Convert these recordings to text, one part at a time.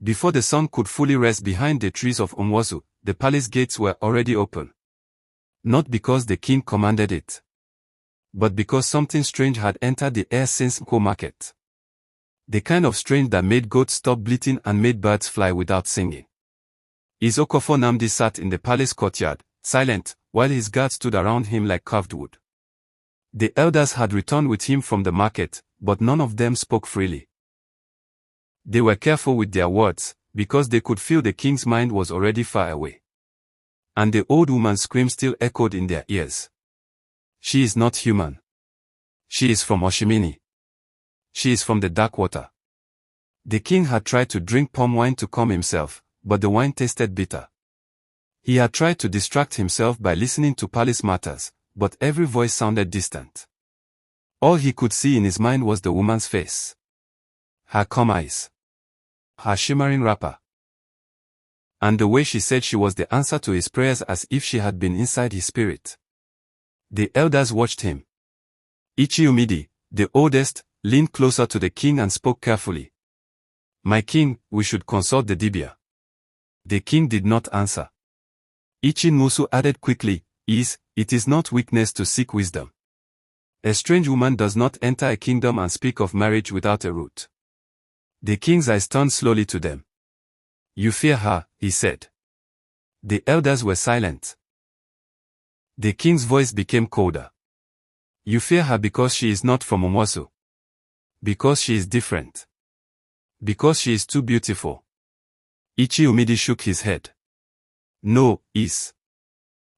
Before the sun could fully rest behind the trees of Umwosu, the palace gates were already open. Not because the king commanded it, but because something strange had entered the air since Nko market. The kind of strange that made goats stop bleating and made birds fly without singing. His Okofo Nnamdi sat in the palace courtyard, silent, while his guards stood around him like carved wood. The elders had returned with him from the market, but none of them spoke freely. They were careful with their words, because they could feel the king's mind was already far away. And the old woman's scream still echoed in their ears. She is not human. She is from Oshimini. She is from the dark water. The king had tried to drink palm wine to calm himself, but the wine tasted bitter. He had tried to distract himself by listening to palace matters, but every voice sounded distant. All he could see in his mind was the woman's face. Her calm eyes. Her shimmering wrapper. And the way she said she was the answer to his prayers as if she had been inside his spirit. The elders watched him. Ichi Umidi, the oldest, leaned closer to the king and spoke carefully. My king, we should consult the Dibia. The king did not answer. Ichi Nwosu added quickly, it is not weakness to seek wisdom. A strange woman does not enter a kingdom and speak of marriage without a root. The king's eyes turned slowly to them. You fear her, he said. The elders were silent. The king's voice became colder. You fear her because she is not from Umwosu. Because she is different. Because she is too beautiful. Ichi Umidi shook his head. No,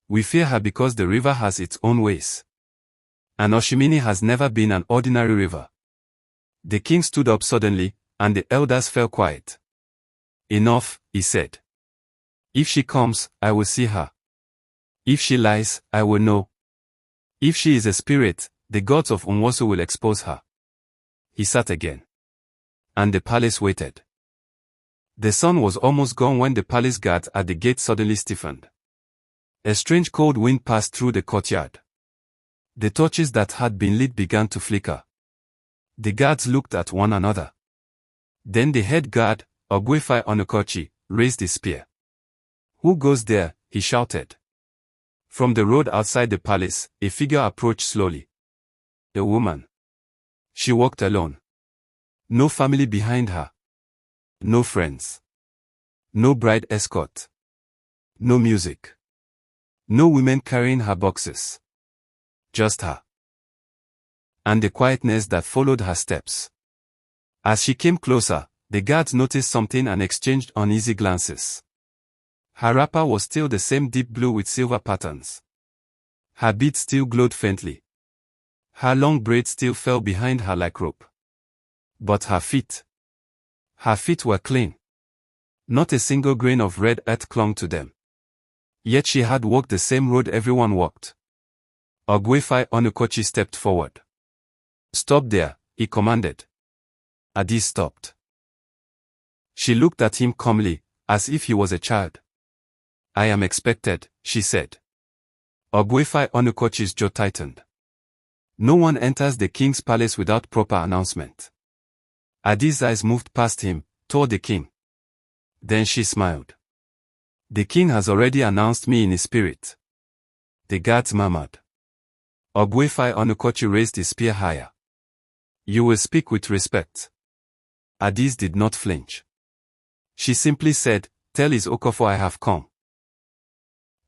we fear her because the river has its own ways. And Oshimini has never been an ordinary river. The king stood up suddenly, and the elders fell quiet. Enough, he said. If she comes, I will see her. If she lies, I will know. If she is a spirit, the gods of Umwosu will expose her. He sat again. And the palace waited. The sun was almost gone when the palace guards at the gate suddenly stiffened. A strange cold wind passed through the courtyard. The torches that had been lit began to flicker. The guards looked at one another. Then the head guard, Ogwefai Onukochi, raised his spear. Who goes there? He shouted. From the road outside the palace, a figure approached slowly. A woman. She walked alone. No family behind her. No friends. No bride escort. No music. No women carrying her boxes. Just her. And the quietness that followed her steps. As she came closer, the guards noticed something and exchanged uneasy glances. Her wrapper was still the same deep blue with silver patterns. Her beads still glowed faintly. Her long braids still fell behind her like rope. But her feet were clean. Not a single grain of red earth clung to them. Yet she had walked the same road everyone walked. Ogwefai Onukochi stepped forward. Stop there, he commanded. Adi stopped. She looked at him calmly, as if he was a child. I am expected, she said. Ogwefai Onukochi's jaw tightened. No one enters the king's palace without proper announcement. Adi's eyes moved past him, toward the king. Then she smiled. The king has already announced me in his spirit. The guards murmured. Ogwefai Onukochi raised his spear higher. You will speak with respect. Adis did not flinch. She simply said, tell his Okofo I have come.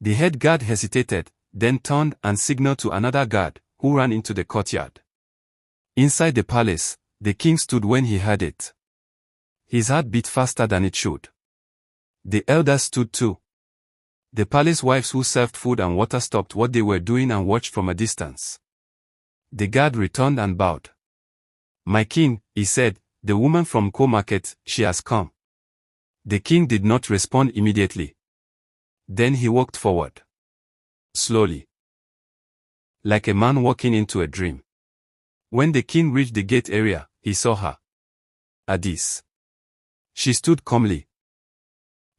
The head guard hesitated, then turned and signaled to another guard, who ran into the courtyard. Inside the palace, the king stood when he heard it. His heart beat faster than it should. The elders stood too. The palace wives who served food and water stopped what they were doing and watched from a distance. The guard returned and bowed. My king, he said, the woman from Nko market, she has come. The king did not respond immediately. Then he walked forward. Slowly. Like a man walking into a dream. When the king reached the gate area, he saw her. Adis. She stood calmly.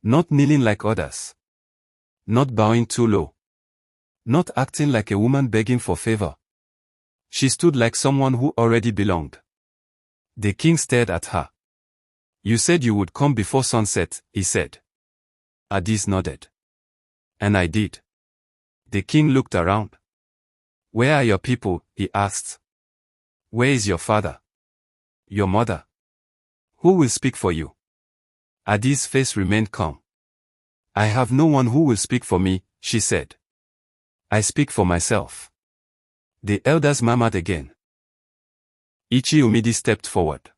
Not kneeling like others. Not bowing too low. Not acting like a woman begging for favor. She stood like someone who already belonged. The king stared at her. You said you would come before sunset, he said. Addis nodded. And I did. The king looked around. Where are your people? He asked. Where is your father? Your mother? Who will speak for you? Addis' face remained calm. I have no one who will speak for me, she said. I speak for myself. The elders murmured again. Ichi-Umidi stepped forward.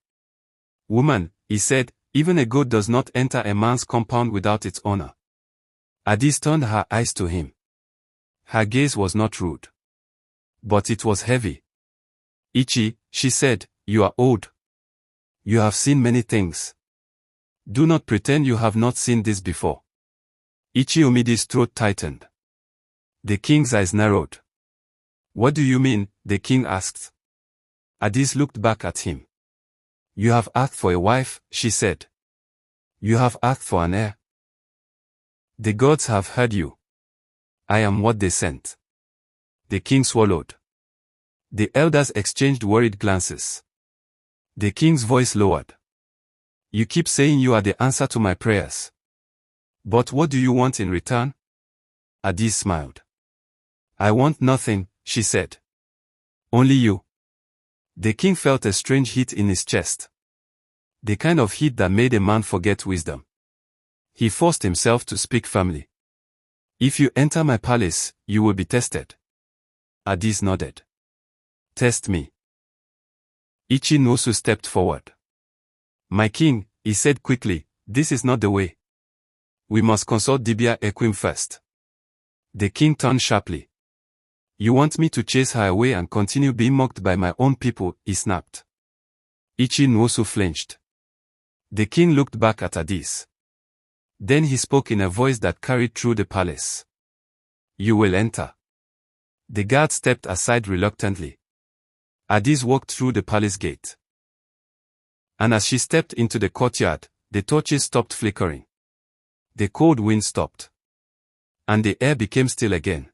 Woman, he said, even a goat does not enter a man's compound without its owner. Addis turned her eyes to him. Her gaze was not rude. But it was heavy. Ichi, she said, you are old. You have seen many things. Do not pretend you have not seen this before. Ichi-Umidi's throat tightened. The king's eyes narrowed. What do you mean? The king asked. Addis looked back at him. You have asked for a wife, she said. You have asked for an heir. The gods have heard you. I am what they sent. The king swallowed. The elders exchanged worried glances. The king's voice lowered. You keep saying you are the answer to my prayers. But what do you want in return? Addis smiled. I want nothing, she said. Only you. The king felt a strange heat in his chest. The kind of heat that made a man forget wisdom. He forced himself to speak firmly. If you enter my palace, you will be tested. Addis nodded. Test me. Ichi-Nwosu stepped forward. My king, he said quickly, this is not the way. We must consult Dibia Ekwim first. The king turned sharply. You want me to chase her away and continue being mocked by my own people, he snapped. Ichi-Nwosu flinched. The king looked back at Addis. Then he spoke in a voice that carried through the palace. You will enter. The guard stepped aside reluctantly. Addis walked through the palace gate. And as she stepped into the courtyard, the torches stopped flickering. The cold wind stopped. And the air became still again.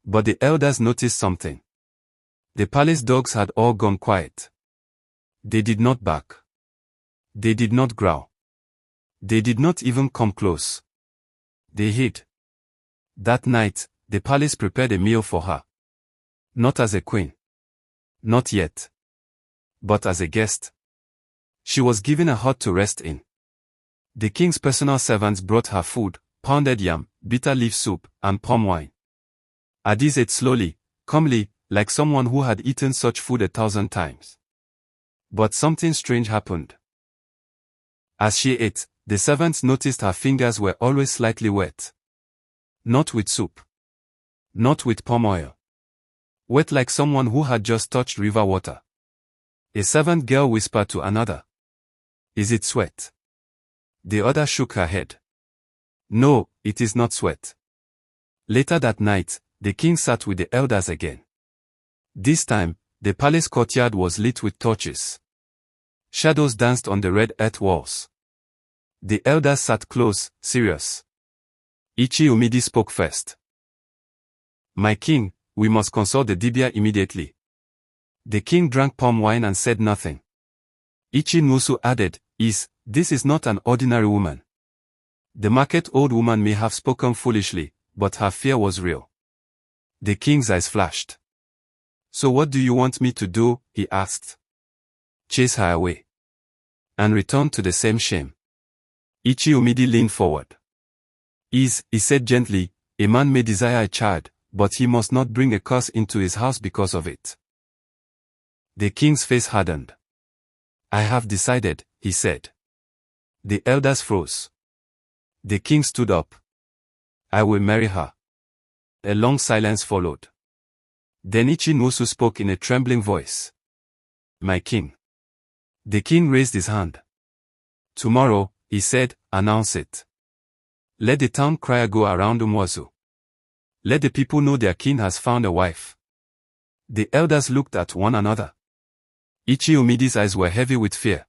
But the elders noticed something. The palace dogs had all gone quiet. They did not bark. They did not growl. They did not even come close. They hid. That night, the palace prepared a meal for her. Not as a queen. Not yet. But as a guest. She was given a hut to rest in. The king's personal servants brought her food, pounded yam, bitter leaf soup, and palm wine. Addis ate slowly, calmly, like someone who had eaten such food 1,000 times. But something strange happened. As she ate, the servants noticed her fingers were always slightly wet. Not with soup. Not with palm oil. Wet like someone who had just touched river water. A servant girl whispered to another. Is it sweat? The other shook her head. No, it is not sweat. Later that night, the king sat with the elders again. This time, the palace courtyard was lit with torches. Shadows danced on the red earth walls. The elders sat close, serious. Ichi-Umidi spoke first. My king, we must consult the Dibia immediately. The king drank palm wine and said nothing. Ichi-Nwosu added, this is not an ordinary woman. The market old woman may have spoken foolishly, but her fear was real. The king's eyes flashed. So what do you want me to do? He asked. Chase her away. And return to the same shame. Ichi-Umidi leaned forward. He said gently, a man may desire a child, but he must not bring a curse into his house because of it. The king's face hardened. I have decided, he said. The elders froze. The king stood up. I will marry her. A long silence followed. Then Ichi-Nwosu spoke in a trembling voice. My king. The king raised his hand. Tomorrow, he said, announce it. Let the town crier go around Umwozu. Let the people know their king has found a wife. The elders looked at one another. Ichi-Umidi's eyes were heavy with fear.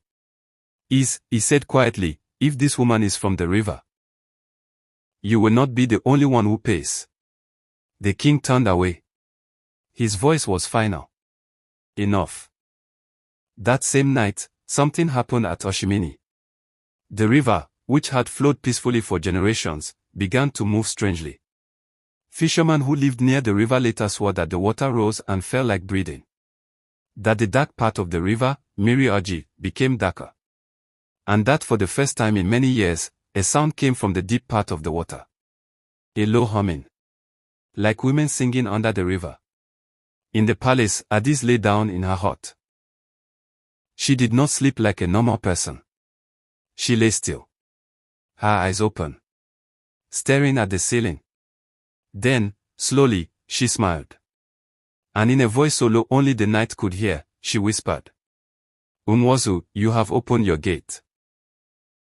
He said quietly, if this woman is from the river, you will not be the only one who pays. The king turned away. His voice was final. Enough. That same night, something happened at Oshimini. The river, which had flowed peacefully for generations, began to move strangely. Fishermen who lived near the river later swore that the water rose and fell like breathing. That the dark part of the river, Miri-Aji, became darker. And that for the first time in many years, a sound came from the deep part of the water. A low humming. Like women singing under the river. In the palace, Addis lay down in her hut. She did not sleep like a normal person. She lay still. Her eyes open. Staring at the ceiling. Then, slowly, she smiled. And in a voice so low only the night could hear, she whispered, "Unwozu, you have opened your gate."